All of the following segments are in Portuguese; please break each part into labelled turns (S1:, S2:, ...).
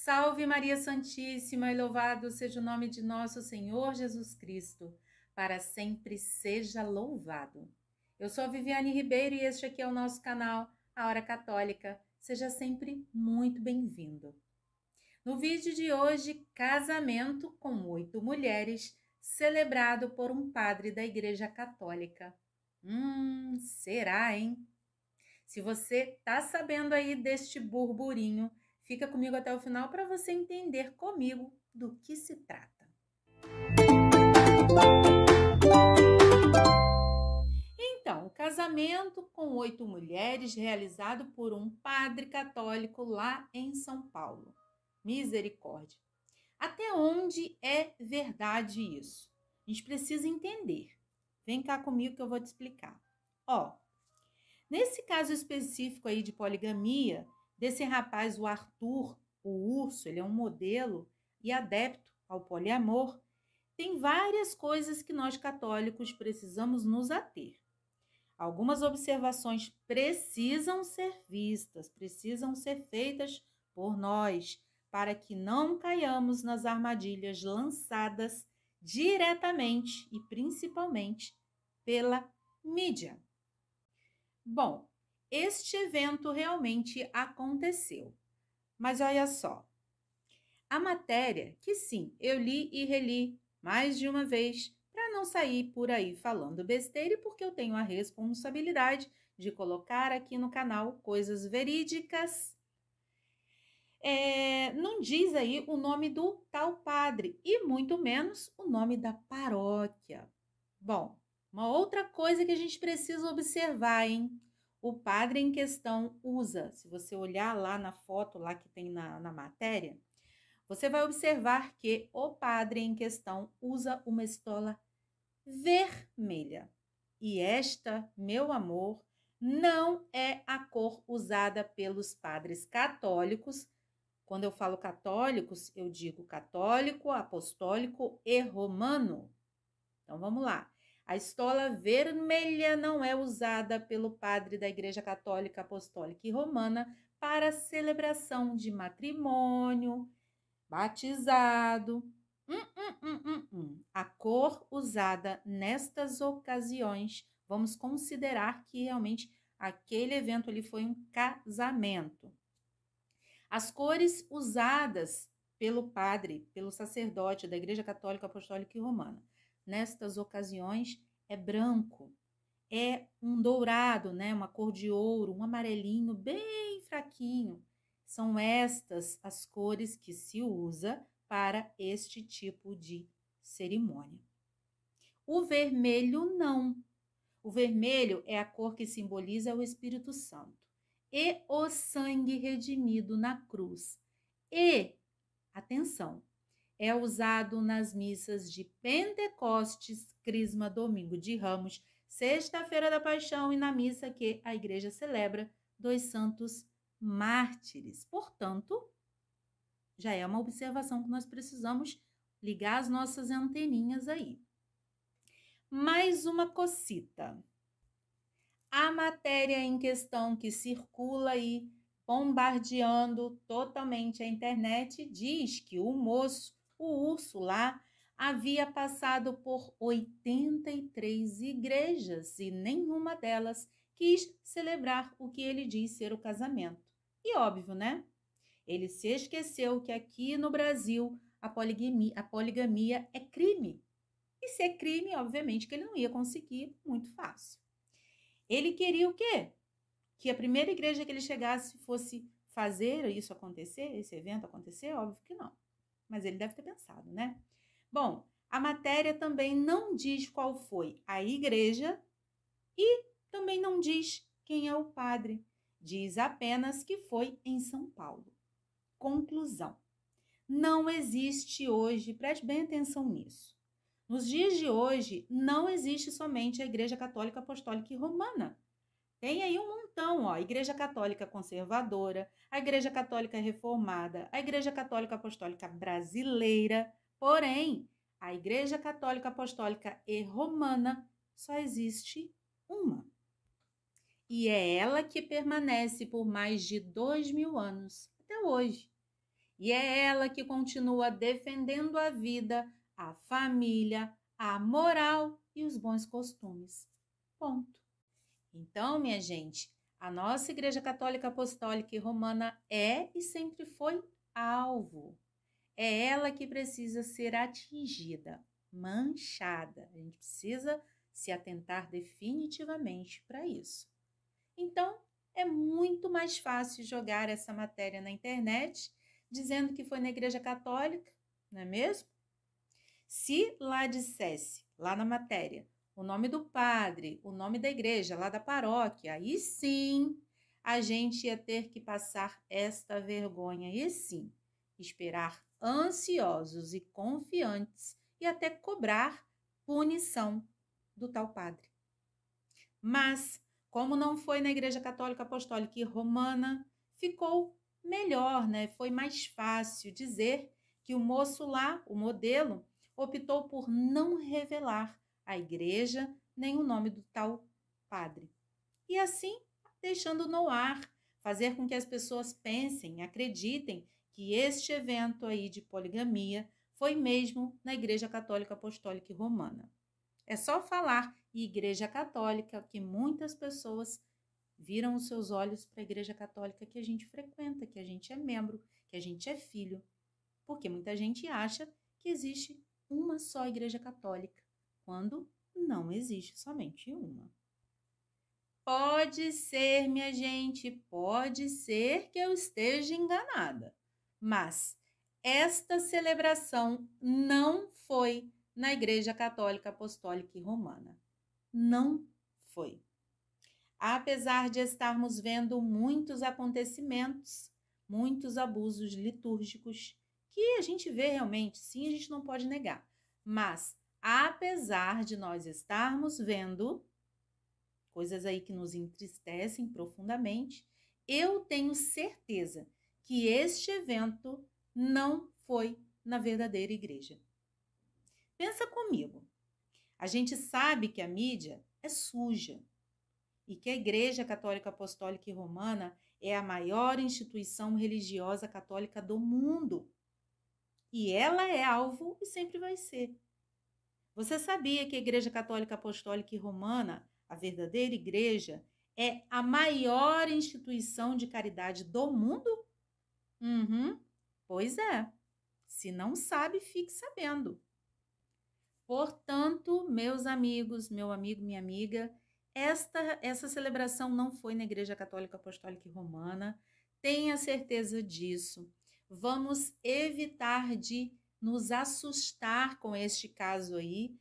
S1: Salve Maria Santíssima e louvado seja o nome de nosso Senhor Jesus Cristo, para sempre seja louvado. Eu sou a Viviane Ribeiro e este aqui é o nosso canal, A Hora Católica. Seja sempre muito bem-vindo. No vídeo de hoje, casamento com 8 mulheres, celebrado por um padre da Igreja Católica. Será, hein? Se você tá sabendo aí deste burburinho, fica comigo até o final para você entender comigo do que se trata. Então, o casamento com 8 mulheres realizado por um padre católico lá em São Paulo. Misericórdia. Até onde é verdade isso? A gente precisa entender. Vem cá comigo que eu vou te explicar. Nesse caso específico aí de poligamia, desse rapaz, o Arthur, o urso, ele é um modelo e adepto ao poliamor, tem várias coisas que nós católicos precisamos nos ater. Algumas observações precisam ser vistas, precisam ser feitas por nós, para que não caiamos nas armadilhas lançadas diretamente e principalmente pela mídia. Bom, este evento realmente aconteceu, mas olha só, a matéria, que sim, eu li e reli mais de uma vez, para não sair por aí falando besteira e porque eu tenho a responsabilidade de colocar aqui no canal coisas verídicas. Não diz aí o nome do tal padre e muito menos o nome da paróquia. Bom, uma outra coisa que a gente precisa observar, hein? O padre em questão usa, se você olhar lá na foto lá que tem na matéria, você vai observar que o padre em questão usa uma estola vermelha. E esta, meu amor, não é a cor usada pelos padres católicos. Quando eu falo católicos, eu digo católico, apostólico e romano. Então, vamos lá. A estola vermelha não é usada pelo padre da Igreja Católica Apostólica e Romana para celebração de matrimônio, batizado. A cor usada nestas ocasiões, vamos considerar que realmente aquele evento ali foi um casamento. As cores usadas pelo padre, pelo sacerdote da Igreja Católica Apostólica e Romana, nestas ocasiões é branco, é um dourado, né? Uma cor de ouro, um amarelinho bem fraquinho. São estas as cores que se usa para este tipo de cerimônia. O vermelho não. O vermelho é a cor que simboliza o Espírito Santo e o sangue redimido na cruz. E, atenção, é usado nas missas de Pentecostes, Crisma, Domingo de Ramos, Sexta-feira da Paixão e na missa que a igreja celebra dos santos mártires. Portanto, já é uma observação que nós precisamos ligar as nossas anteninhas aí. Mais uma cocita. A matéria em questão que circula aí, bombardeando totalmente a internet, diz que o moço, o urso lá, havia passado por 83 igrejas e nenhuma delas quis celebrar o que ele diz ser o casamento. E óbvio, né? Ele se esqueceu que aqui no Brasil a poligamia é crime. E se é crime, obviamente que ele não ia conseguir muito fácil. Ele queria o quê? Que a primeira igreja que ele chegasse fosse fazer isso acontecer, esse evento acontecer? Óbvio que não. Mas ele deve ter pensado, né? Bom, a matéria também não diz qual foi a igreja e também não diz quem é o padre. Diz apenas que foi em São Paulo. Conclusão. Não existe hoje, preste bem atenção nisso. Nos dias de hoje, não existe somente a Igreja Católica Apostólica e Romana. Tem aí um montão, ó, Igreja Católica Conservadora, a Igreja Católica Reformada, a Igreja Católica Apostólica Brasileira. Porém, a Igreja Católica Apostólica e Romana só existe uma. E é ela que permanece por mais de 2000 anos, até hoje. E é ela que continua defendendo a vida, a família, a moral e os bons costumes. Ponto. Então, minha gente, a nossa Igreja Católica Apostólica e Romana é e sempre foi alvo. É ela que precisa ser atingida, manchada. A gente precisa se atentar definitivamente para isso. Então, é muito mais fácil jogar essa matéria na internet, dizendo que foi na Igreja Católica, não é mesmo? Se lá dissesse, lá na matéria, o nome do padre, o nome da igreja, lá da paróquia, aí sim a gente ia ter que passar esta vergonha, e sim, esperar ansiosos e confiantes e até cobrar punição do tal padre. Mas, como não foi na Igreja Católica Apostólica e Romana, ficou melhor, né? Foi mais fácil dizer que o moço lá, o modelo, optou por não revelar a igreja nem o nome do tal padre. E assim, deixando no ar, fazer com que as pessoas pensem, acreditem que este evento aí de poligamia foi mesmo na Igreja Católica Apostólica e Romana. É só falar Igreja Católica que muitas pessoas viram os seus olhos para a Igreja Católica que a gente frequenta, que a gente é membro, que a gente é filho. Porque muita gente acha que existe uma só Igreja Católica, quando não existe somente uma. Pode ser, minha gente, pode ser que eu esteja enganada, mas esta celebração não foi na Igreja Católica Apostólica e Romana. Não foi. Apesar de estarmos vendo muitos acontecimentos, muitos abusos litúrgicos, que a gente vê realmente, sim, a gente não pode negar. Mas, apesar de nós estarmos vendo coisas aí que nos entristecem profundamente, eu tenho certeza que este evento não foi na verdadeira igreja. Pensa comigo. A gente sabe que a mídia é suja e que a Igreja Católica Apostólica e Romana é a maior instituição religiosa católica do mundo. E ela é alvo e sempre vai ser. Você sabia que a Igreja Católica Apostólica e Romana, a verdadeira igreja, é a maior instituição de caridade do mundo? Pois é. Se não sabe, fique sabendo. Portanto, meus amigos, meu amigo, minha amiga, essa celebração não foi na Igreja Católica Apostólica e Romana. Tenha certeza disso. Vamos evitar de nos assustar com este caso aí.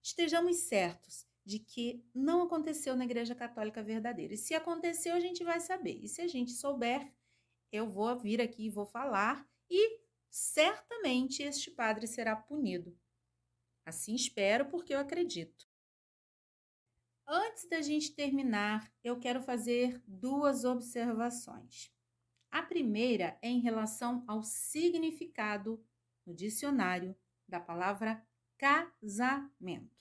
S1: Estejamos certos de que não aconteceu na Igreja Católica verdadeira. E se aconteceu, a gente vai saber. E se a gente souber, eu vou vir aqui e vou falar e certamente este padre será punido. Assim espero, porque eu acredito. Antes da gente terminar, eu quero fazer duas observações. A primeira é em relação ao significado no dicionário da palavra casamento.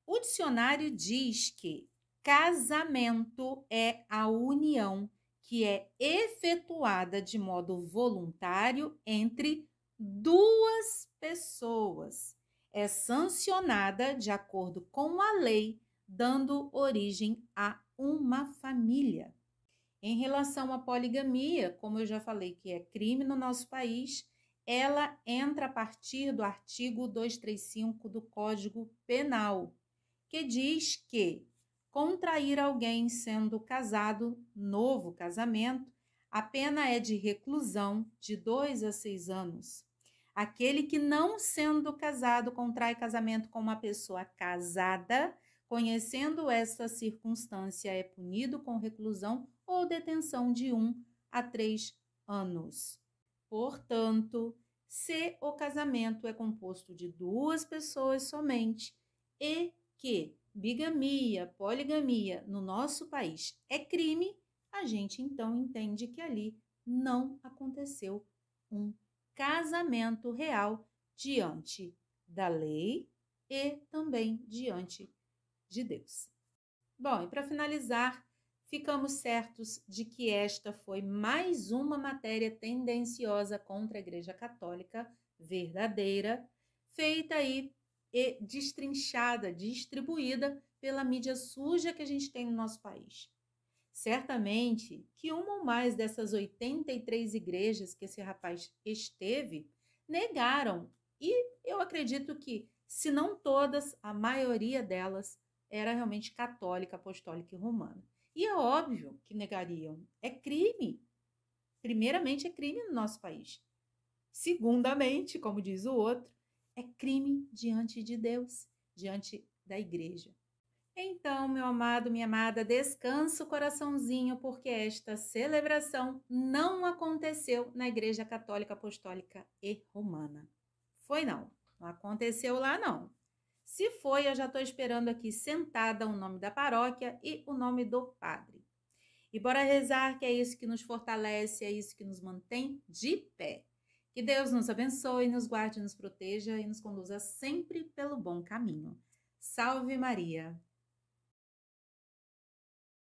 S1: O dicionário diz que casamento é a união que é efetuada de modo voluntário entre duas pessoas. É sancionada de acordo com a lei, dando origem a uma família. Em relação à poligamia, como eu já falei que é crime no nosso país, ela entra a partir do artigo 235 do Código Penal, que diz que contrair alguém sendo casado, novo casamento, a pena é de reclusão de 2 a 6 anos. Aquele que não sendo casado contrai casamento com uma pessoa casada, conhecendo esta circunstância, é punido com reclusão ou detenção de 1 a 3 anos. Portanto, se o casamento é composto de duas pessoas somente e que bigamia, poligamia no nosso país é crime, a gente então entende que ali não aconteceu um casamento real diante da lei e também diante de Deus. Bom, e para finalizar, ficamos certos de que esta foi mais uma matéria tendenciosa contra a Igreja Católica verdadeira, feita aí e destrinchada, distribuída pela mídia suja que a gente tem no nosso país. Certamente que uma ou mais dessas 83 igrejas que esse rapaz esteve negaram, e eu acredito que, se não todas, a maioria delas era realmente católica, apostólica e romana. E é óbvio que negariam. É crime. Primeiramente, é crime no nosso país. Segundamente, como diz o outro, é crime diante de Deus, diante da igreja. Então, meu amado, minha amada, descansa o coraçãozinho, porque esta celebração não aconteceu na Igreja Católica Apostólica e Romana. Foi não, não aconteceu lá não. Se foi, eu já estou esperando aqui sentada o nome da paróquia e o nome do padre. E bora rezar, que é isso que nos fortalece, é isso que nos mantém de pé. Que Deus nos abençoe, nos guarde, nos proteja e nos conduza sempre pelo bom caminho. Salve Maria!